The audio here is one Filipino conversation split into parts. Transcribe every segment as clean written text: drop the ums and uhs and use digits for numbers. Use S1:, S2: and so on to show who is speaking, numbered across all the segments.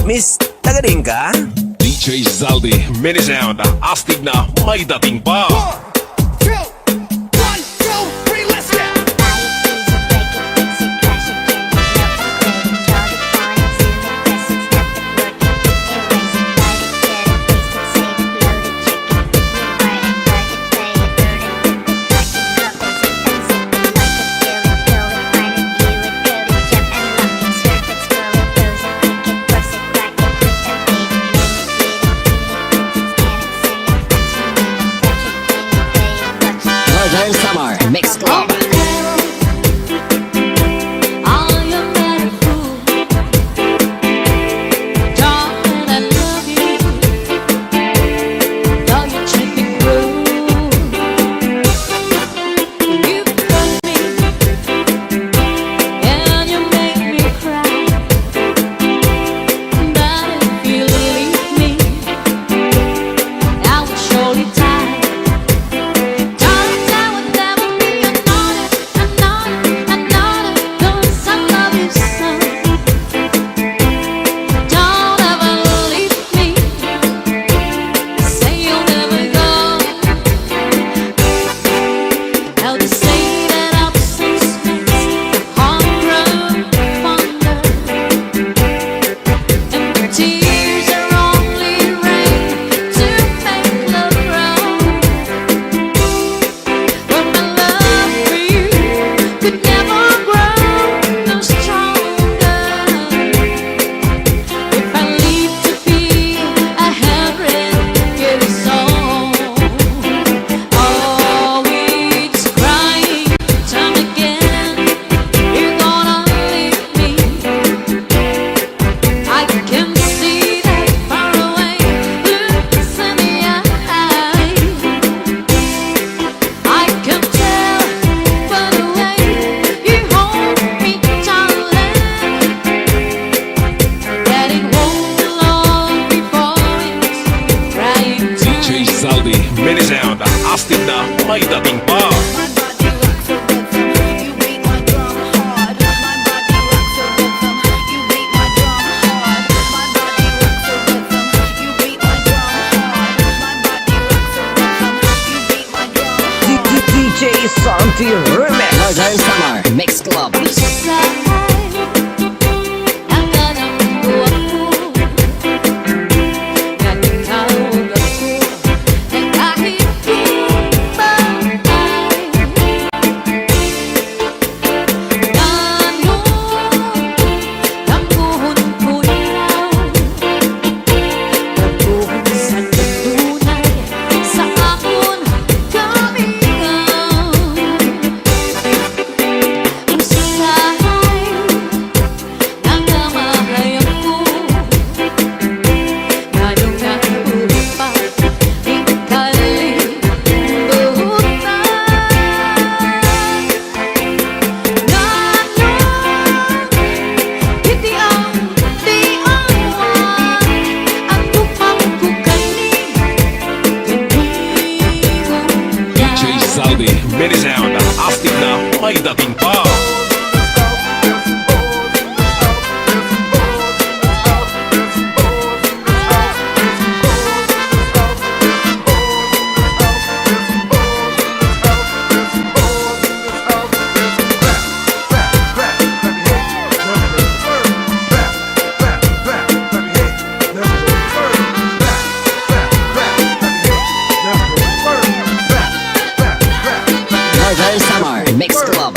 S1: Miss, taga-rin ka?
S2: DJ Zaldi, mini sound, astig na may dating pa.
S3: Northern Summer Mix Club.
S2: Mini sound, astig na may dating pa.
S1: DJ Santi Remix.
S3: Northern Summer Mix Club.
S2: Mini sound, astig na may dating pa.
S3: Northern Summer Mix Club.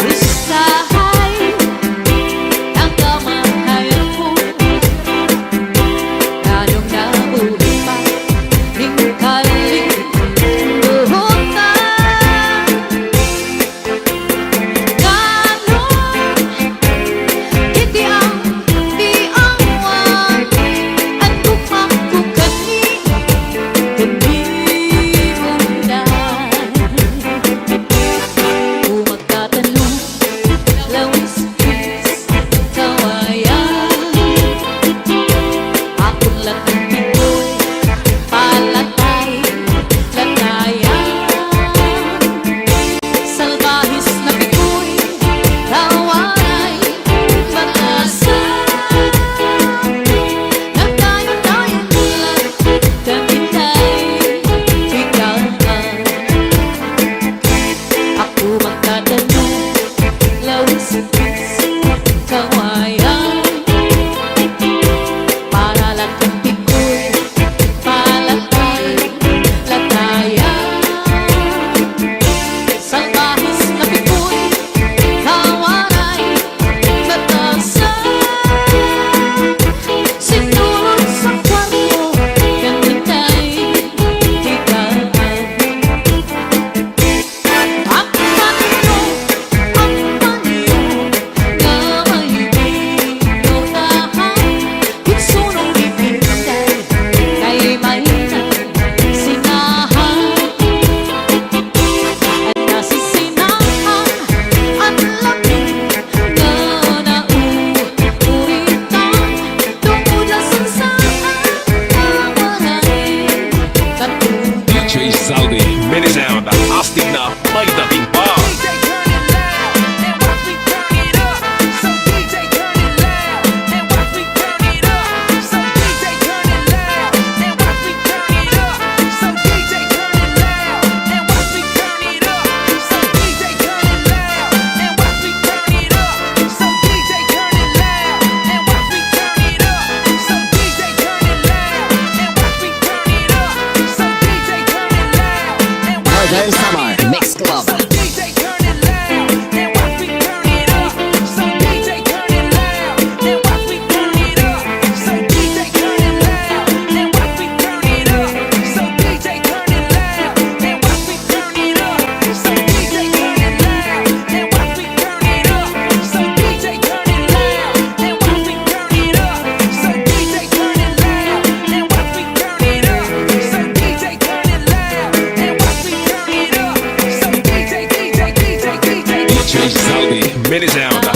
S2: DJ Zaldi, mini sound.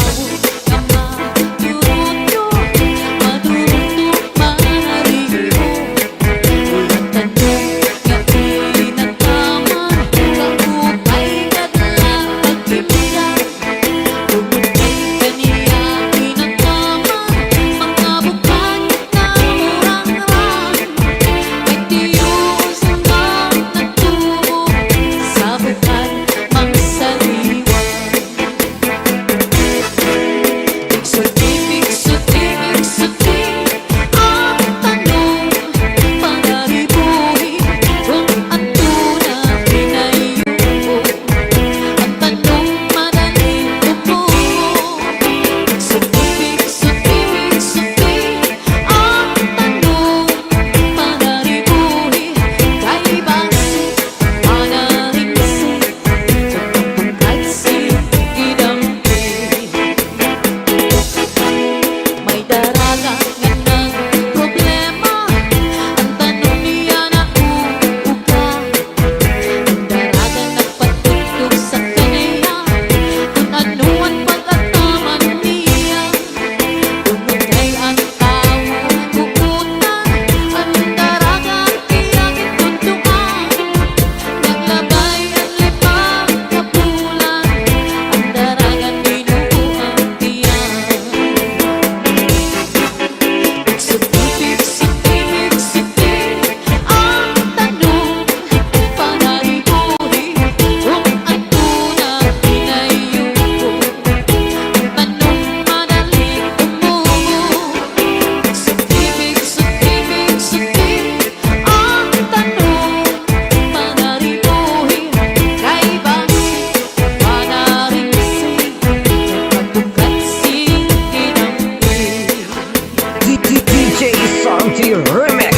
S1: DJ Santi Remix.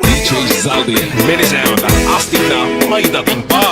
S2: DJ Zaldi, mini sound. Astig na may dating pa.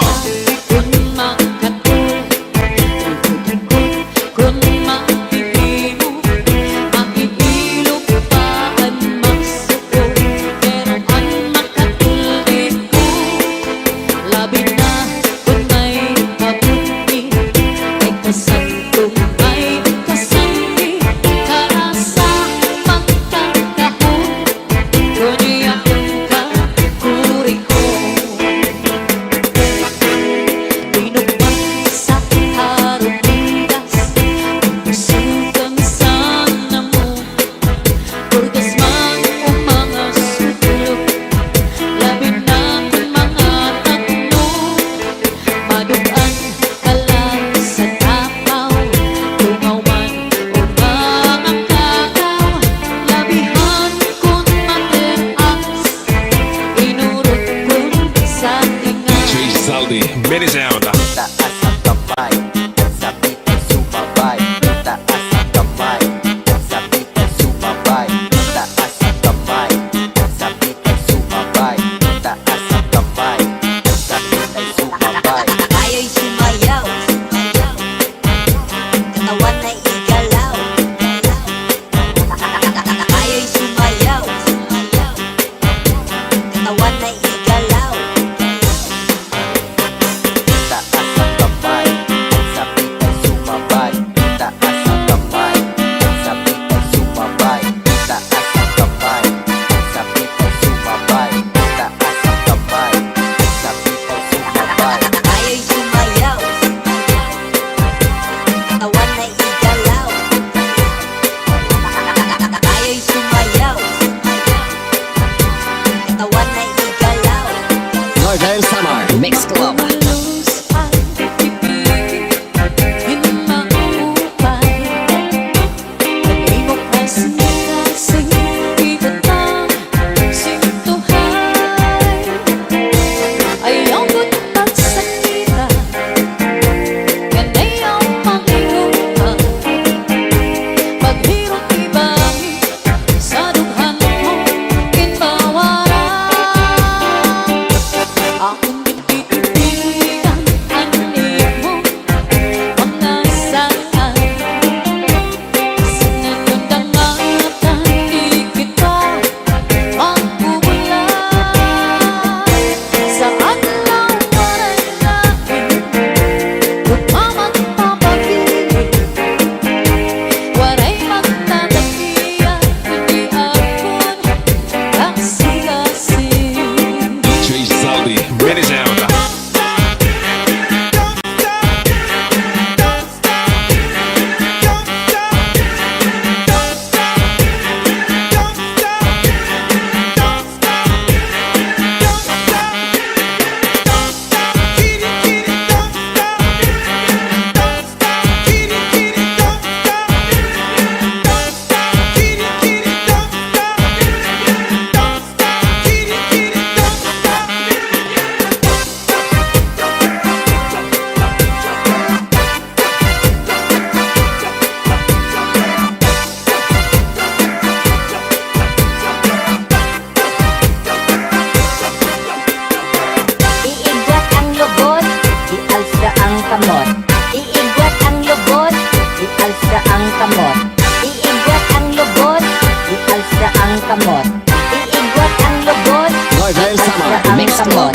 S3: Northern Summer Mix Club.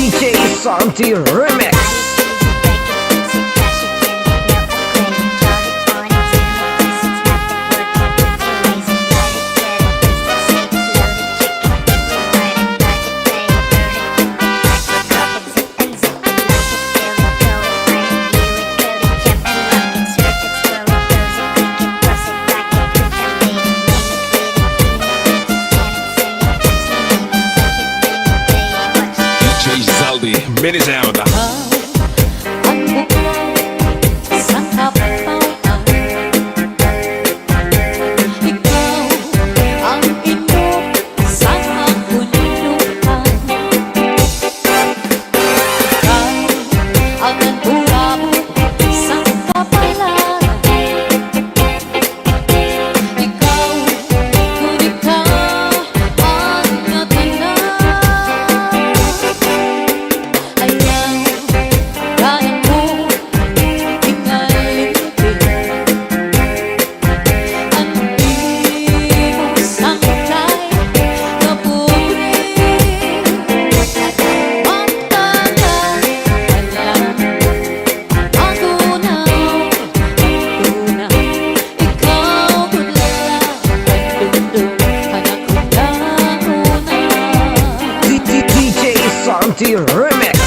S1: DJ Santi Remix.
S2: DJ Zaldi, Minisound.
S1: DJ Santi Remix.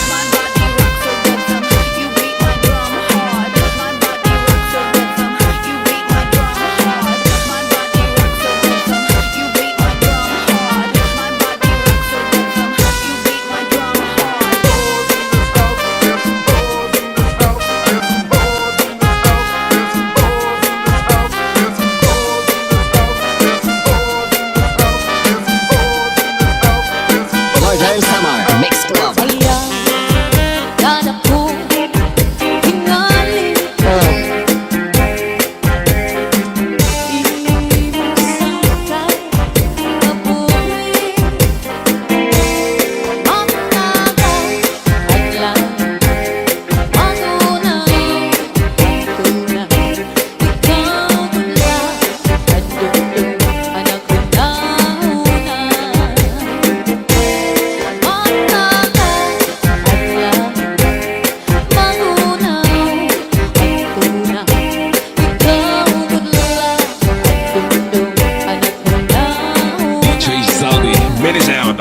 S3: Northern Summer Mix Club.
S2: DJ Zaldi, Minisound.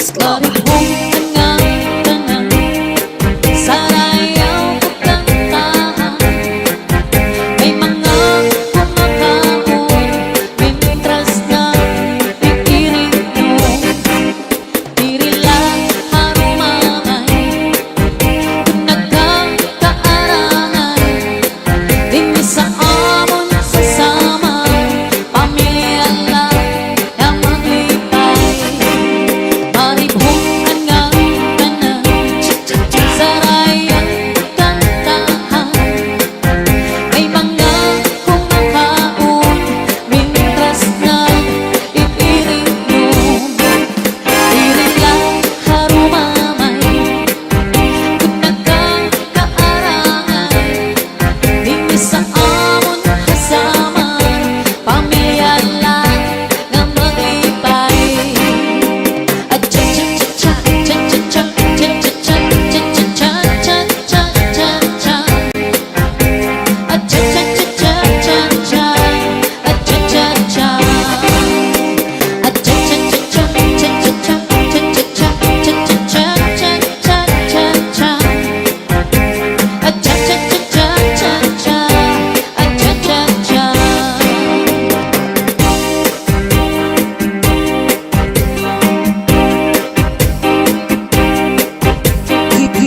S3: Mix Club.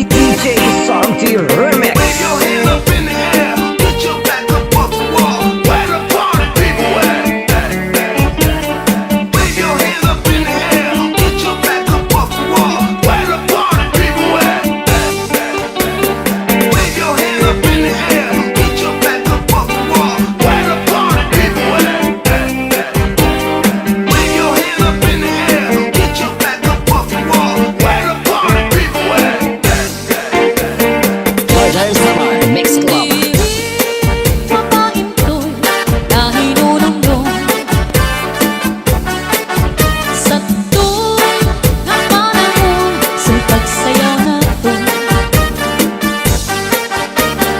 S1: DJ Santi Remix.
S4: Wave your hand up in the air, get your back up off the wall. Where the party people at? Wave your hand up in the air, get your back up off the wall. Where the party people at? Wave your hand up in the air, get your back up off the wall. Where the party people at? Wave your hand up in the air, get your back up off the wall. Where the party people at?
S3: Roger Samar Mix Club.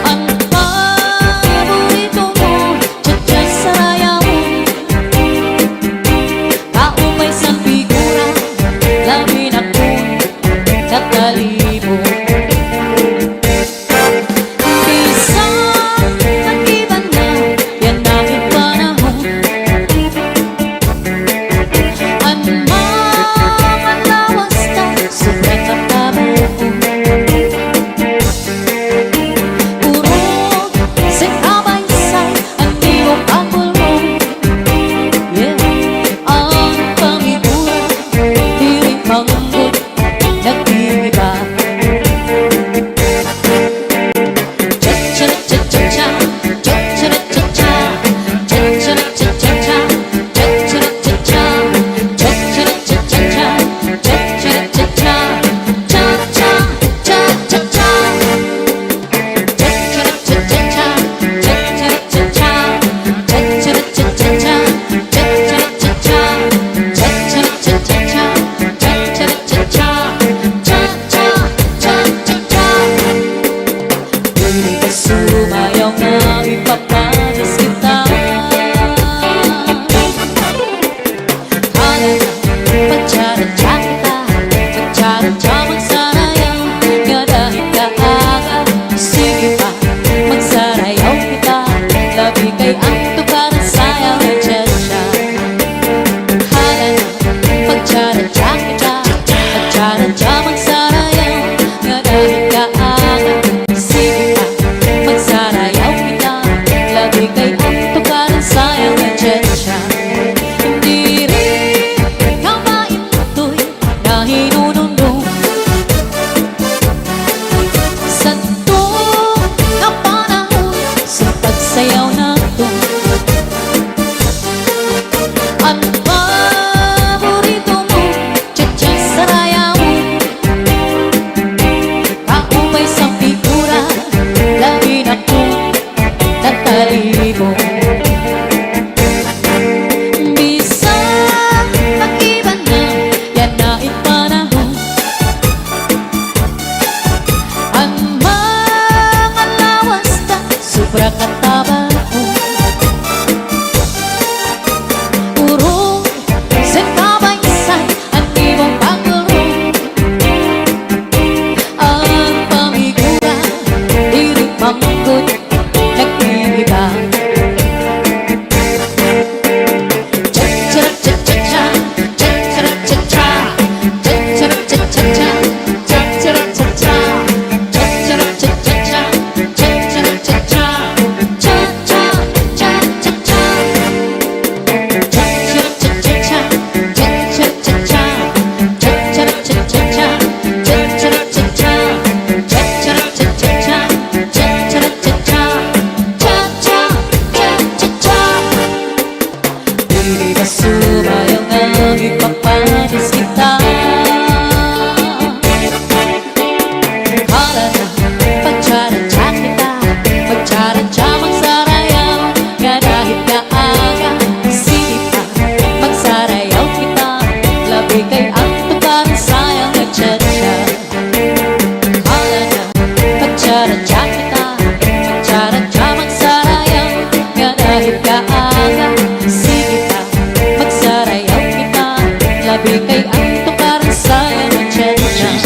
S5: Ang paborito mo, tiyatsa sa raya mo.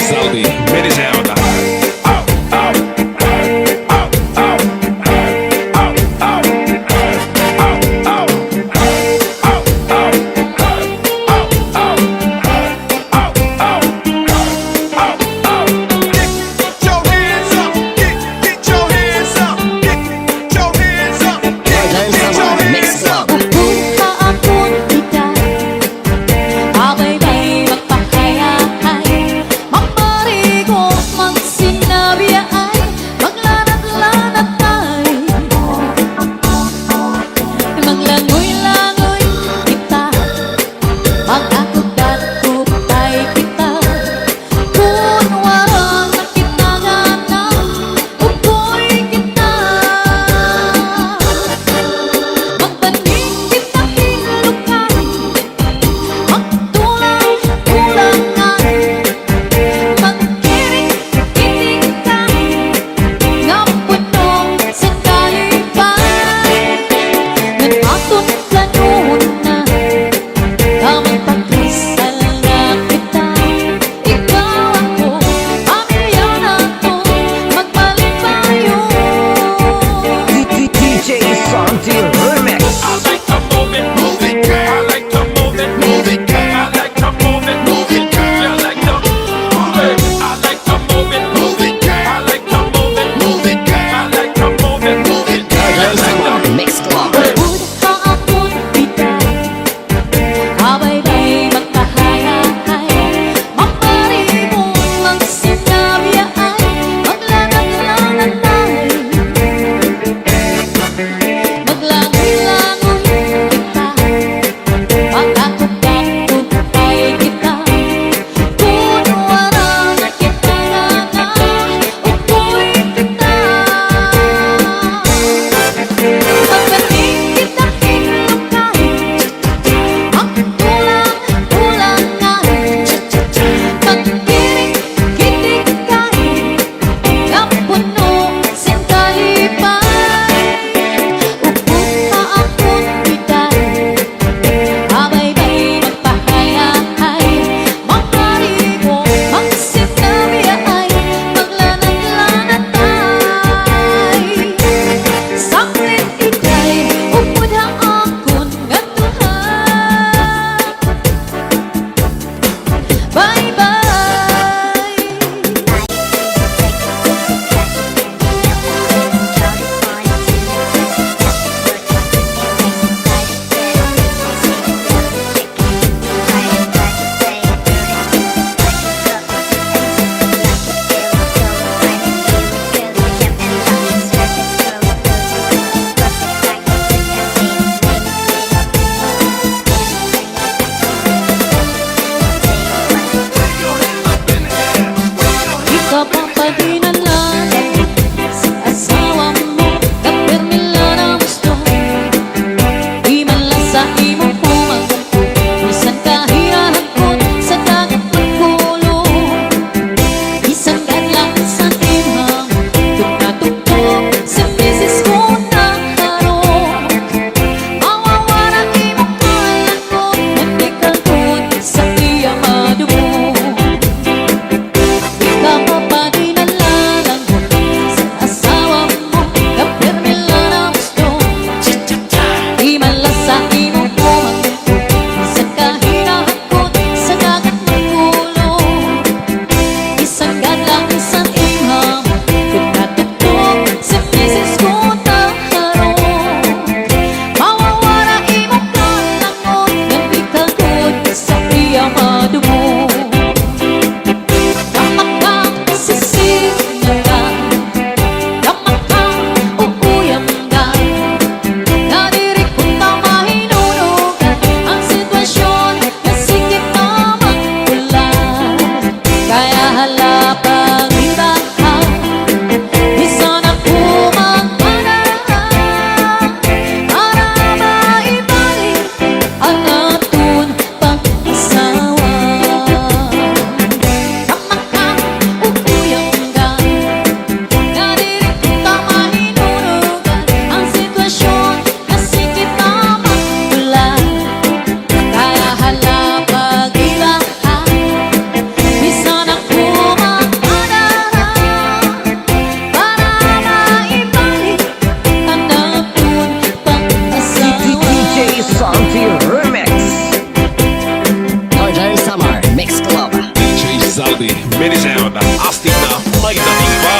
S2: Rizaldi, Minisound.
S4: Get your hands up, get your hands up, get your hands up,
S3: Northern
S4: get your
S3: Samar Mix
S4: hands up.
S3: Club.
S5: Kung haapon kita, ako'y may magpakayahay. Maparin
S2: Rizaldi, Minisound, astig na may dating pa.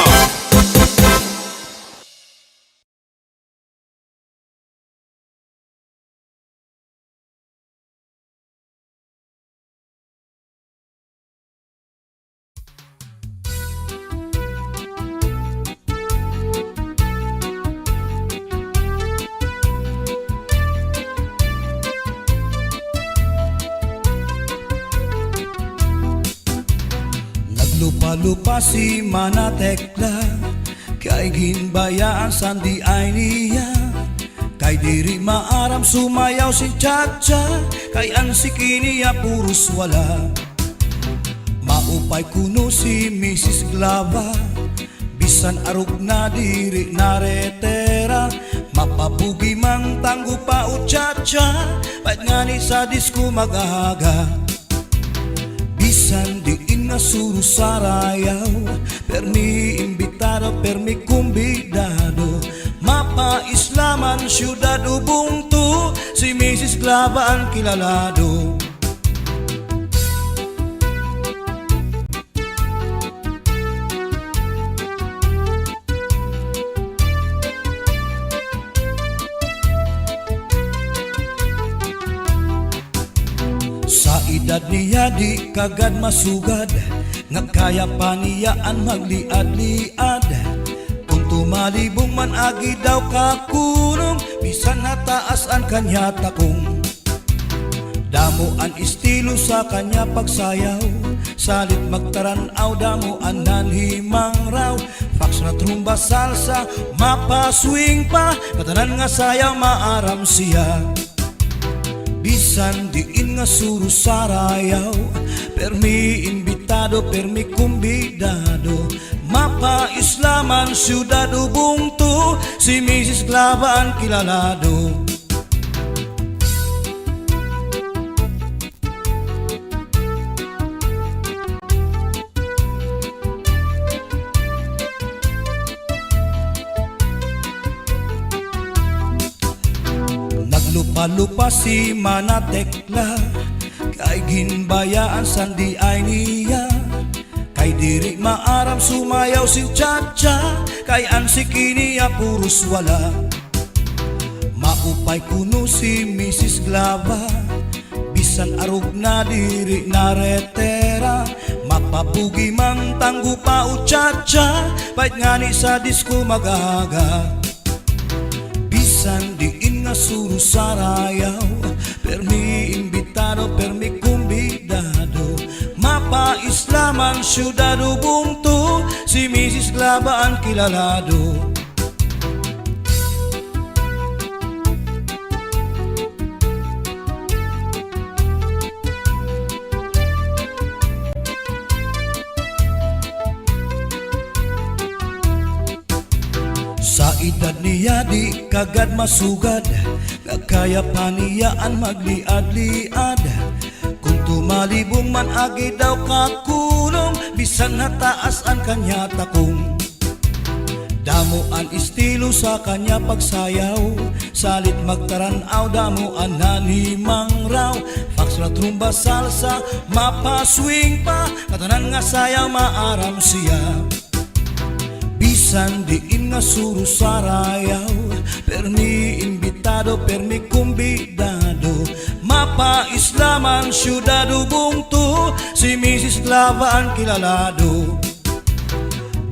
S6: Lupa-lupa si Manatekla, kay ginbayaan sandi ay niya. Kay diri maaram sumayaw si Chacha, kay ansiki niya puros wala. Maupay kuno si Mrs. Glava, bisan arog na diri naretera. Mapabugi mang tanggo pa o Chacha, pait nga ni sa disco magahaga. Bisan diin nga suru sarayaw, permi imbitado, permi kumbidado. Mapa Islaman, syudad Ubuntu, si Mrs. Glava ang kilalado. Sa edad niya di kagad masugad, nga kaya pa niya ang magliad-liad. Kung tumalibong man agi daw kakulong, bisan nataas ang kanya takong. Damo ang estilo sa kanya pagsayaw, salit magtaranaw, damo ang nanhimang raw. Fax na trumba salsa, mapaswing pa, katanan nga sayaw maaram siya. Bisan diin nga suru sarayaw, permi imbitado, permi kumbidado. Mapa Islaman, syudad Ubuntu, si Mrs. Glava ang kilalado. Lupa-lupa si Manatekla, kay ginbayaan sandi ay niya. Kay diri maaram sumayaw si Chacha, kay ansiki niya puros wala. Maupay kuno si Mrs. Glava, bisan arog na diri naretera. Mapabugi mang tanggo pa o Chacha, pait nga ni sa disco magaga. Bisan diin nga suru sarayaw, permi imbitado, permi kumbidado. Mapa Islaman, syudad Ubuntu, si Mrs. Glava ang kilalado. Sa edad niya di kagad masugad, nga kaya pa niya ang magliad-liad. Kung tumalibong man agi daw kakulong, bisan nataas ang kanya takong. Damo ang estilo sa kanya pagsayaw, salit magtaranaw, damo ang nanhimang raw. Fax na trumba salsa, mapaswing pa, katanan nga sayaw maaram siya. Bisan diin nga suru sarayaw, permi imbitado, permi kumbidado. Mapa Islaman, syudad Ubuntu, si Mrs. Glava ang kilalado.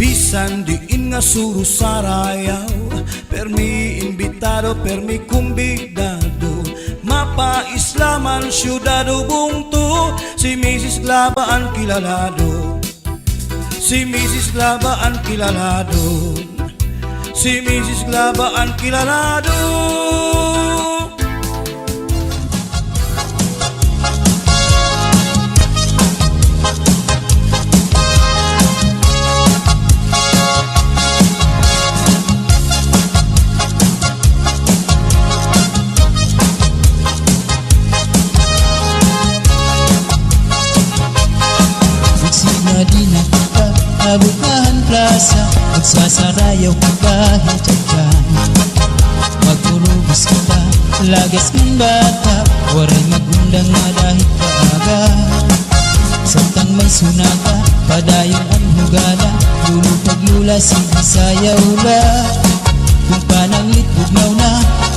S6: Bisan diin nga suru sarayaw, permi imbitado, permi kumbidado. Mapa Islaman, syudad Ubuntu, si Mrs. Glava ang kilalado. Si Mrs. Glava ang kilalado, si Mrs. Glava ang kilalado.
S7: Bukahan plaza, magsasarayaw ka kahit dyan. Magpurubos kita, lagas kang bata, waray magundang nga dahil kaaga. Samtang may sunata, padayon ang hugada. Lulu paglula, sige sayaw la. Kung pananglit bugnaw na,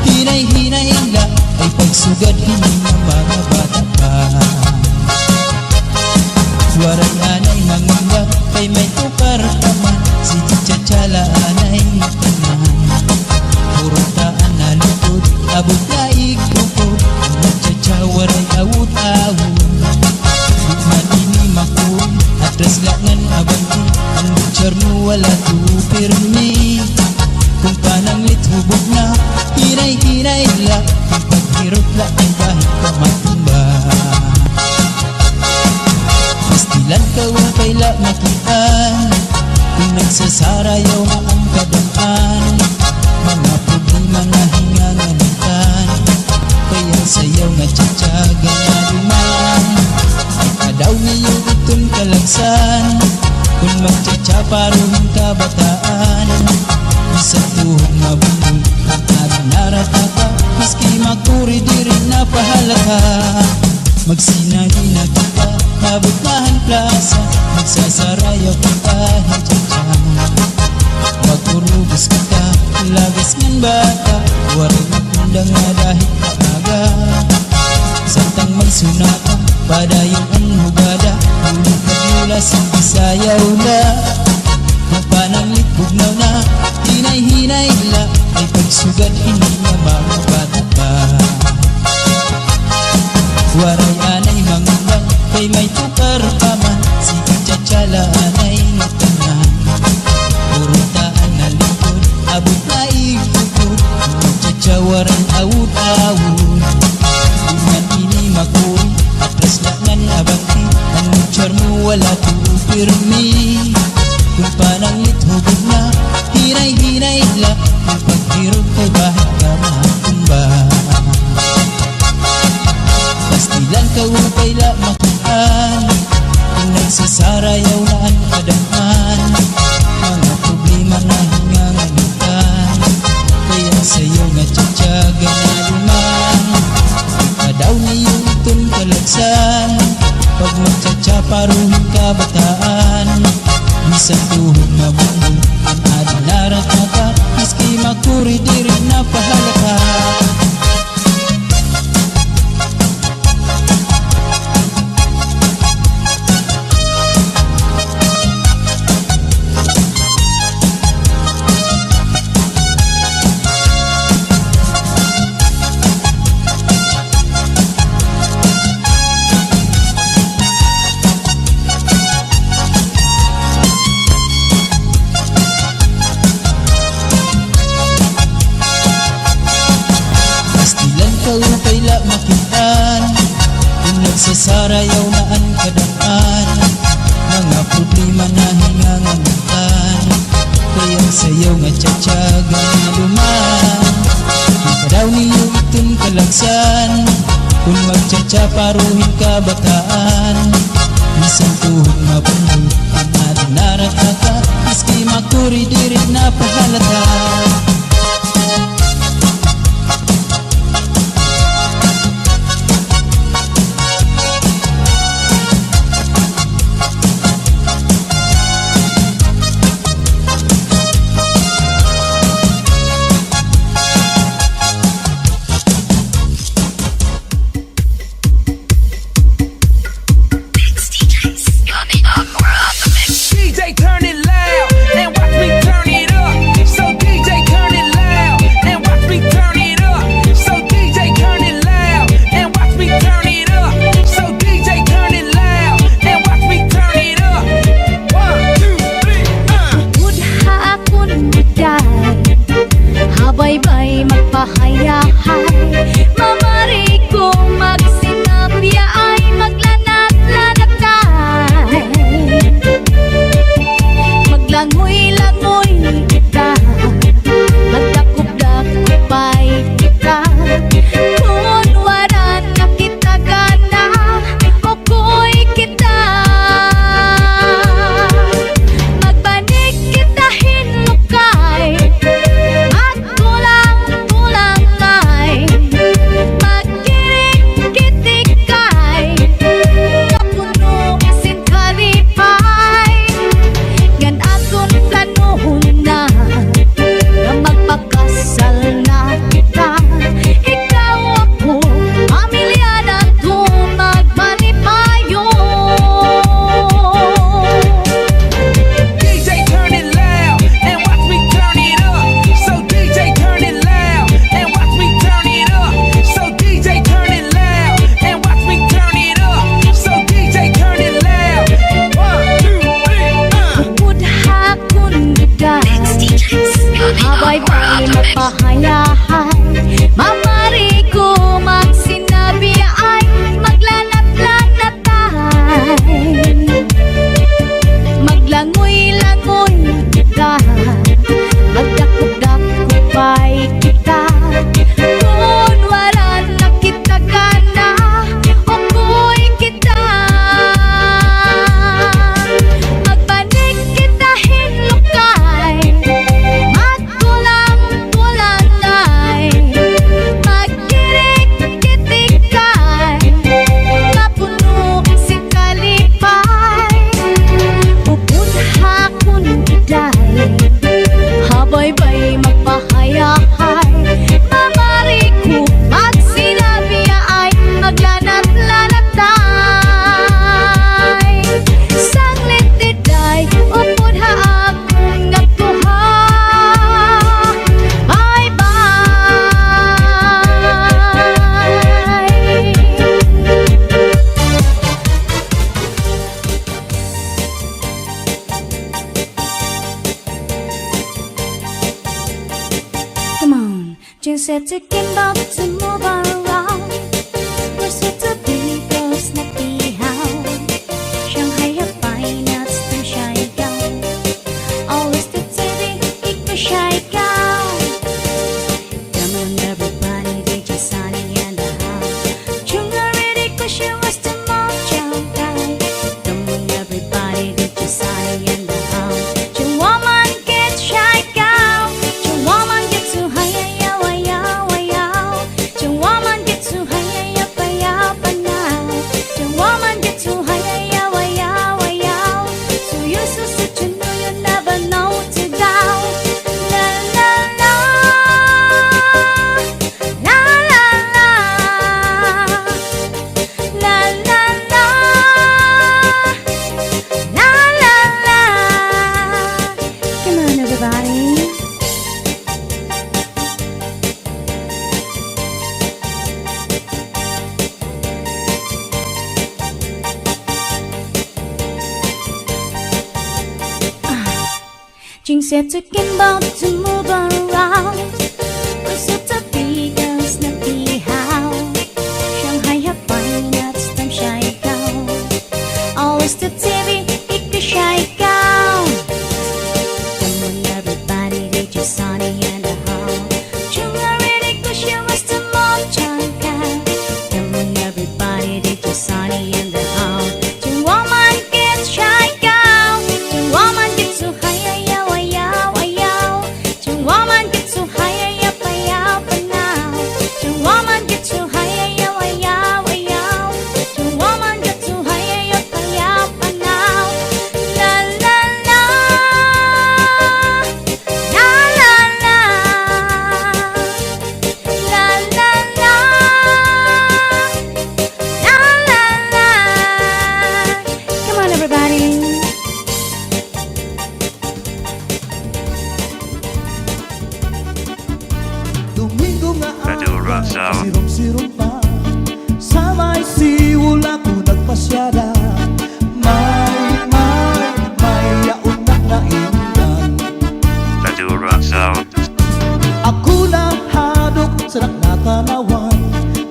S7: hinay-hinay la. Ay pagsugad hindi na mga bata pa. Waray anay mangamba, kay may tukar kaman. Sige tsatsala anay tanan. Purutaan na lukod, abot na ikukod. Nagtsatsa waray awut-awut. Bukman ini makun, atras langan abanti. Ang butcher mo wala tupirmi. Kung pananglit hubog na, hinay-hinay la. Ang paghirot la ang kahit pamatumba. Pastilan ka wapay la makitaan. Kung nagsasarayaw na ang kadaan, mga problema na hinganganitan. Kaya sayaw nga tsatsaga na duman. Kadaw niyo itong kalagsan. Kung magtsatsa paruhin kabataan, isang tuhong mabundol ang ating naratata. Miski makuri di rin napahalata. Magsinahi na kita, nabutahan plaza. Magsasarayaw kita, hitsatsa. Magurubos kita, labis ngan bata. Waray makundang nga dahil maaga. Samtang may sunata, padayon ang hugada. Hulog pagmula, sige sayaw la. Mapananglit bugnaw na, hinay-hinay la. Ay pagsugad hindi na mga bata pa. Waray anay mangundang, kay may tukar pa man. Sige tsatsala anay tanan. Purutaan na likod, abot na ikukod. Magtsatsa waray awut-awut. Bukman ini makuri, atras langan abanti. Ang butcher mo wala tupirmi. Kung pananglit hubog na, hinay-hinay la. Ang paghirot kay bahit ka matumba. Pastilan ka upay la makitaan. Kung nagsasarayaw na ang kadaan, mga problema na hinganganitan. Kaya sayaw nga tsatsaga na duman. Kadaw niyo itong kalagsan. Pag magtsatsa paruhin kabataan, isang tuhog mabundol ang ating naratata. Miski makuri di rin napahalata. Upay la makitaan. Kung nagsasarayaw na ang kadaan, mga problema na hinganganitan. Kaya sayaw nga tsatsaga na duman. Kadaw niyo itong kalagsan. Kung magtsatsa paruhin kabataan, isang tuhog mabundol ang ating naratata. Miski makuri di rin napahalata.
S5: set to Kimbo to move around. We're set to be girls na pihaw. Shanghai hapay nuts ng shy gown. Always the TV, ikko shy gown. Come on everybody, DJ Sunny and the house. Chunga ready cause she was the mom chow guy. Come on everybody, DJ Sunny and the house. Chung woman get shy gown. Chung woman get too high, yaw, yaw, yaw. Chung woman get too high, yaw, yaw, now. Chung woman get too high, yaw, yaw, yaw. So you so such you know you never know to down. La la la, la la la, la la la, la la la. Come on, everybody. Jing said to Kimbo to move around. We're set to be girls na pihaw. Shanghai hapay nuts ng shy gown. Always the TV, ikko shy gown. Come on everybody, DJ Sunny and the house. Chunga ready cause she was the mom chow guy. Come on everybody, DJ Sunny and the house. Chung woman get shy gown. Chung woman get too high, yaw, yaw, yaw. Chung woman get too high, yaw, yaw, now. Chung woman get too high, yaw, yaw, yaw. Chung woman get too high, yaw, yaw, now. La la la, la la la, la la la, la la la. Come on everybody.
S6: Domingo nga
S8: Madura Sound.
S6: sirong-sirong pa. Sa may siwul ako nagpasyada. May yaunat na indan.
S8: Madura Sound.
S6: Ako na hadok sa nakatanawan.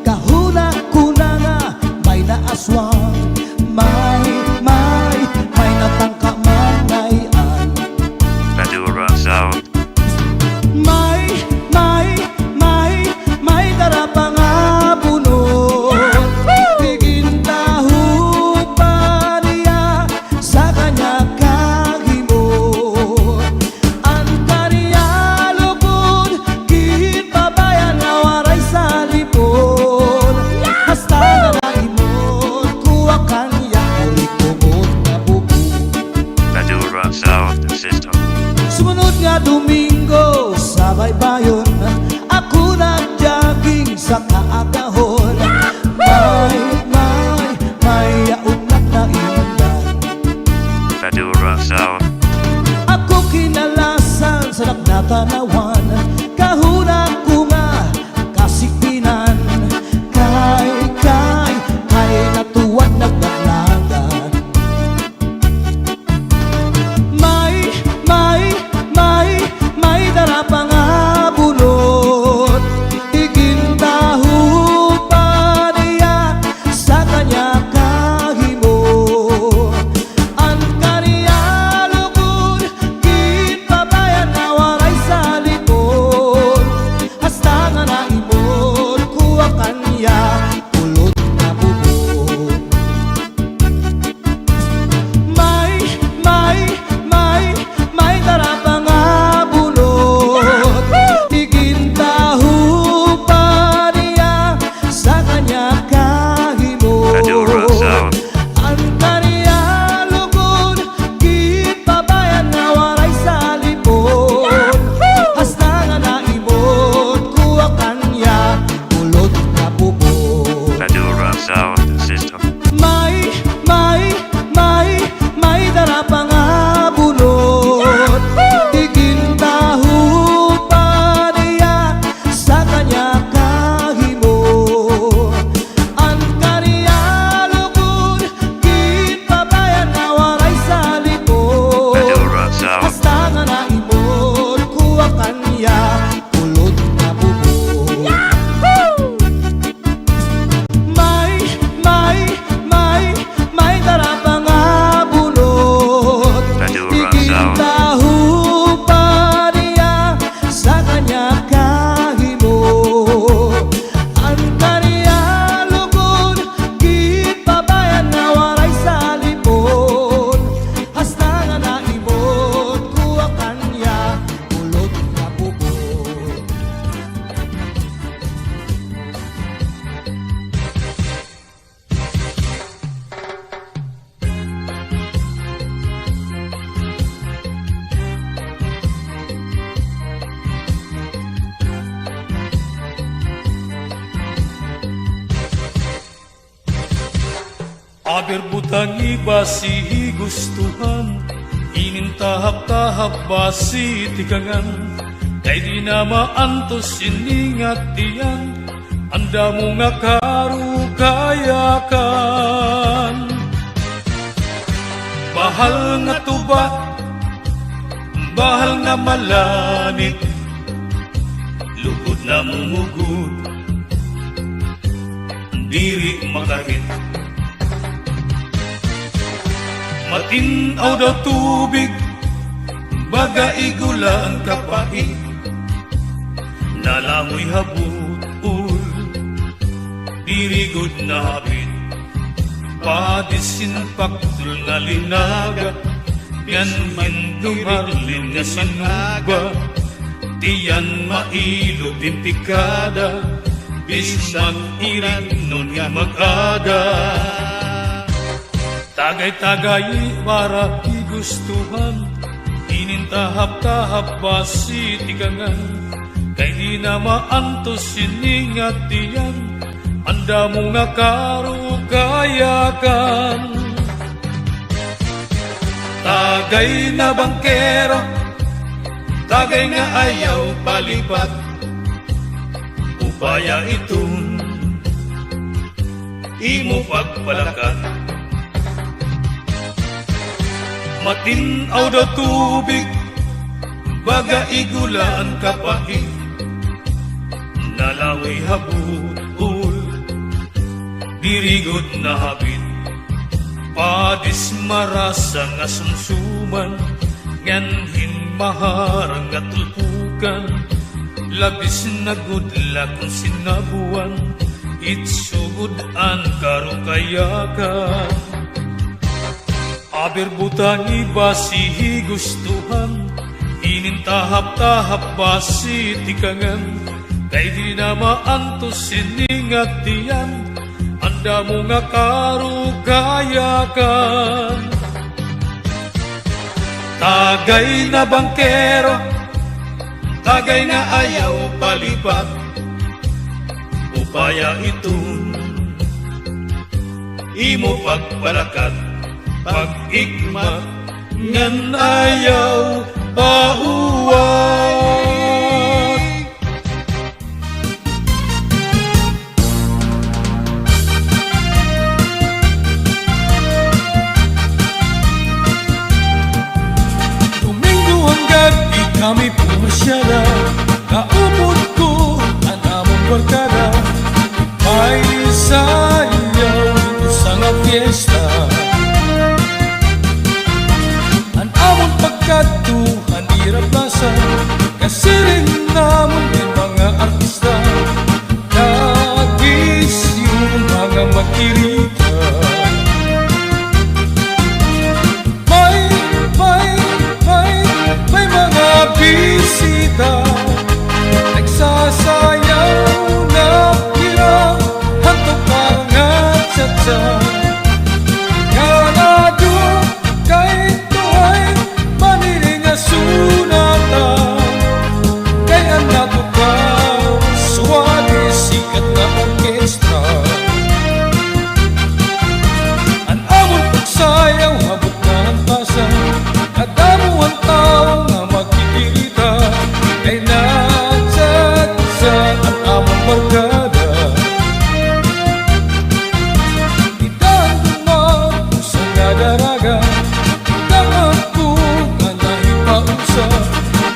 S6: Kahuna ko na nga may naaswang. May natangka manayan.
S8: Madura Sound.
S6: May darapang abunod. Tigin tahu pa niya sa kanya kahimod. Ang kaniya lugod, gihit pabayan na waray sa lipod. Basta na naimod, kuha kanya ulit-tumod na buko.
S8: Madura Sound System.
S6: Sumunod nga Domingo sa baybayon, ako nag-jogging sa kaagahon. May yaunat na indan.
S8: Madura Sound.
S6: Ako kinalasan sa nakatanawan. Kahuna ko nga kasikpinan. Kay natuwan nagdaglagan. May darapang abunot. Igindahu pa niya sa kanya kahimod. Ang kaniya lugod, gihit pabayan na waray sa lipod. Aber butang iba si gustuhan, inintahap-tahap ba si tigangan, kay di na maantos iningat diyan, anda mo nga karukayakan. Bahal nga tuba, bahal nga malanit, lugod na mumugod, diri makahit. Matinaw daw tubig, baga igula ang kapait, nalangoy habut-ul, dirigod na habit. Padisinpaktul nga linaga, yan hindumarlin nga sinuba, tiyan mailo pintikada, bismag irin nun nga mag-aga. Tagay-tagay para igustuhan, inintahap-tahap ba si tigangan, kay di na maantos siningat diyan, anda mo nga karukayakan. Tagay na bangkero, tagay nga ayaw palipat, upaya itong imo pagpalakat. Matinaw daw tubig, baga igula ang kapait, nalaway habut-ul, dirigod na habit. Padis marasa nga sumsuman, nganhin maharang nga tulpukan, labis na gudla kung sinabuan, itsugod ang karukayakan. Aber butang iba si gustuhan, inintahap-tahap ba si tikangan, kay di na maantos siningat diyan, anda mo nga karukayakan. Tagay na bangkero, tagay nga ayaw palipat, upaya itong imo pagpalakat. Pag-igma ngan ayaw pauwat. Domingo ang gabi kami pumasyara, kaupod ko ang among barkada, ay sayaw dito sa nga fiesta. Pagkatuhan iraplasan, kasirin namon din mga artista, nagis yung mga magkirita. May mga bisita, nagsasayaw na hirang, hantok pangat sa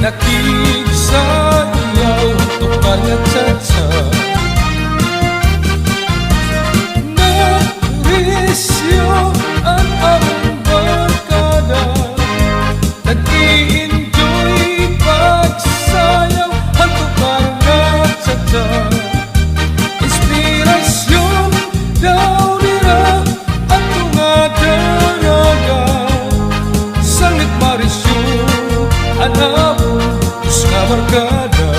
S6: nakiksayaw untuk pangatsa-tsa. Narisyo ang aming barkada, nag-i-enjoy pagsayaw hanto pangatsa-tsa. Inspirasyon daw nila at mga daraga, sangit marisyo anak barkada.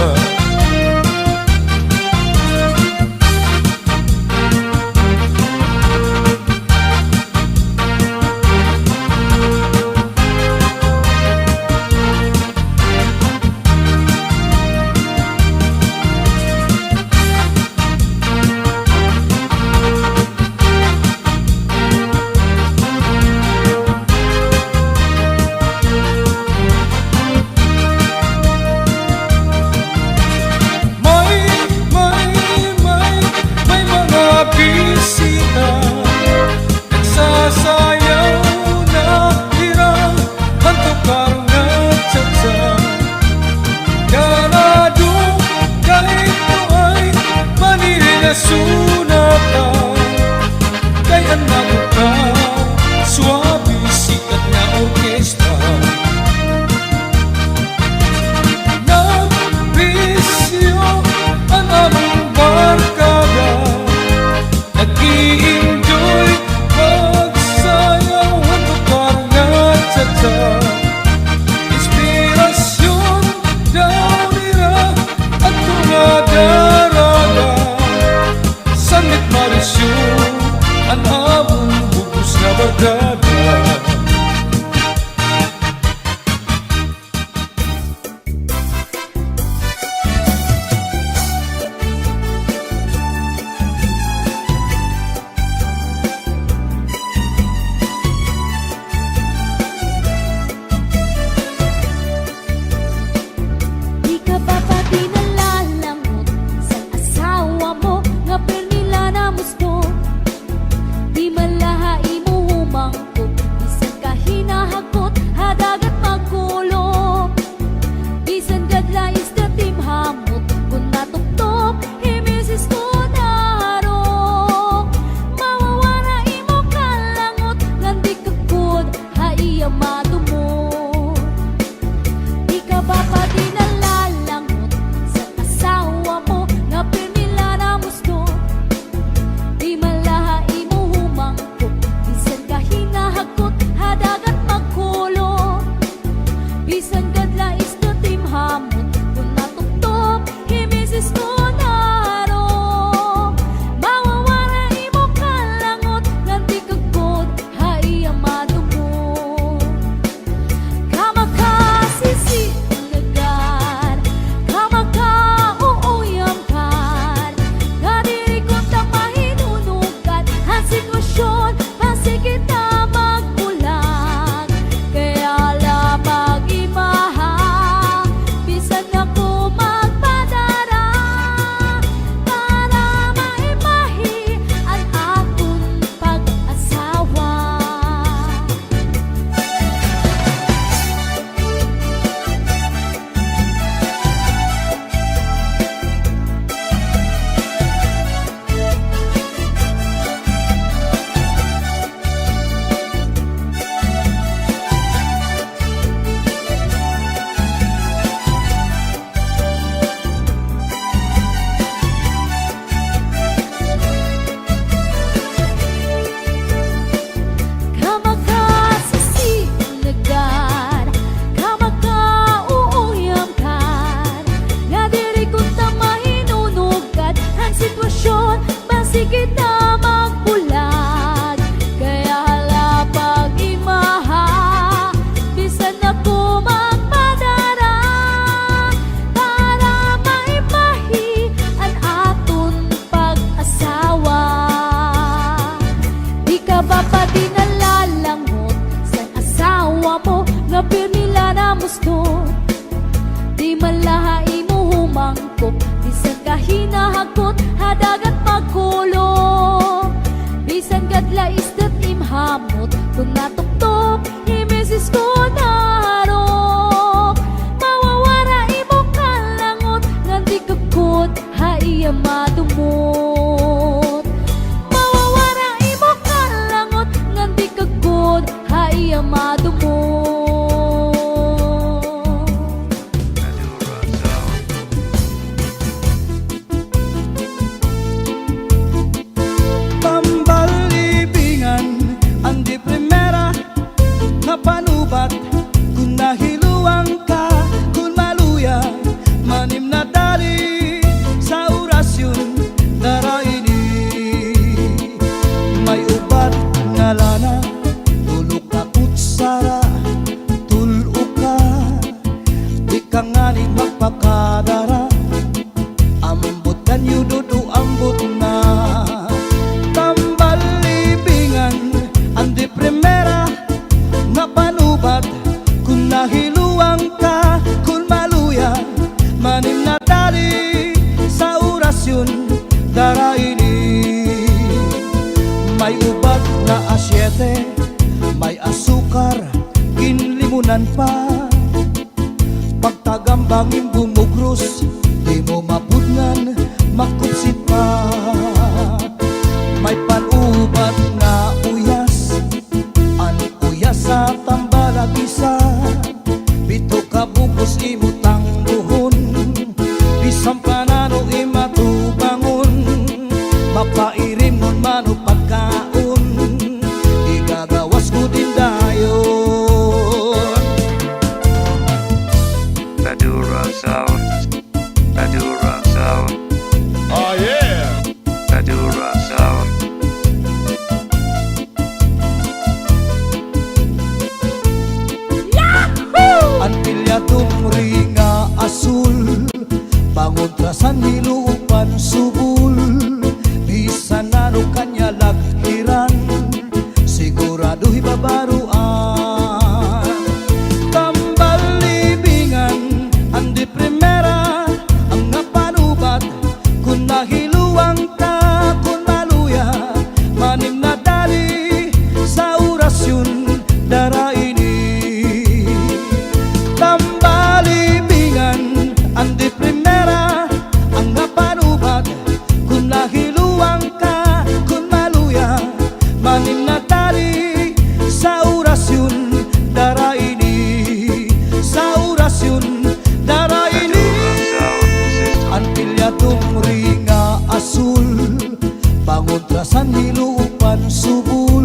S5: gusto. Di malahay mo humangkop, bisan ka hinahakot, hadagat magkulo. Bisan gadla isdat imhamot, kung natuktok, imisis ko narok. Mawawara imo kalangot, nganti kakot, haiya madumot. Mawawara imo kalangot, nganti kakot, haiya madumot.
S6: Pambalibingan ang di primera nga panubat, kung nahiluang ka, kung maluya, manim na dali sa orasyon daraini. May ubat nga lana, tulok ka kutsara, tulo ka, di ka nga ni magpakadara, ambot kanyo dudu ambot na. Tambalibingan ang di primera nga panubat, kung nahiluang ka, kung maluya, manim na dali sa orasyon daraini. May ubat na asyete, may asukar, kinlimunan pa, pagtagambangin bumugros, di mo mapudngan, makupsit pa. May panubat nga uyas, an uyas sa tambalagisa, bito ka bukos imutang buhon, bisang panano imatubangon, mapairim nun mano pagkaon, igagawas ko din dayon.
S8: Badura Sound. Badura Sound.
S2: Oh yeah!
S8: Badura Sound.
S6: Ang pilyatong ringa asul, bangon trasan nilupan subul, bisan nano kanya laghiran, sigurado'y babaruan. Tambalibingan ang di primera, ang napanubat, kung nahiluang ka, kung maluya, manim na dali sa orasyon daraini. Tambalibingan ang di primera, ang napanubat, kung nahiluang ka, kung maluya, manim na dali sa orasyon daraini. Sa orasyon daraini. Ang pilyatong ringa asul, bangon trasan nilupan subul,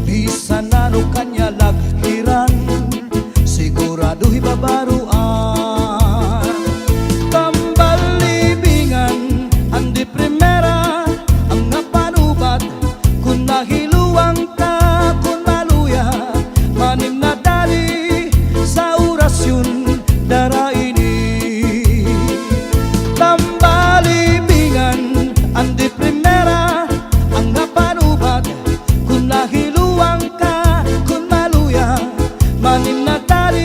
S6: bisan nano kanya laghiran, sigurado'y babaruan. Tambalibingan ang di primera, ang napanubat, kung nahiluang ka, kung maluya, manim na dali sa orasyon daraini. Tambalibingan ang di primera, ang napanubat, kung nahiluang ka, kung maluya, manim na dali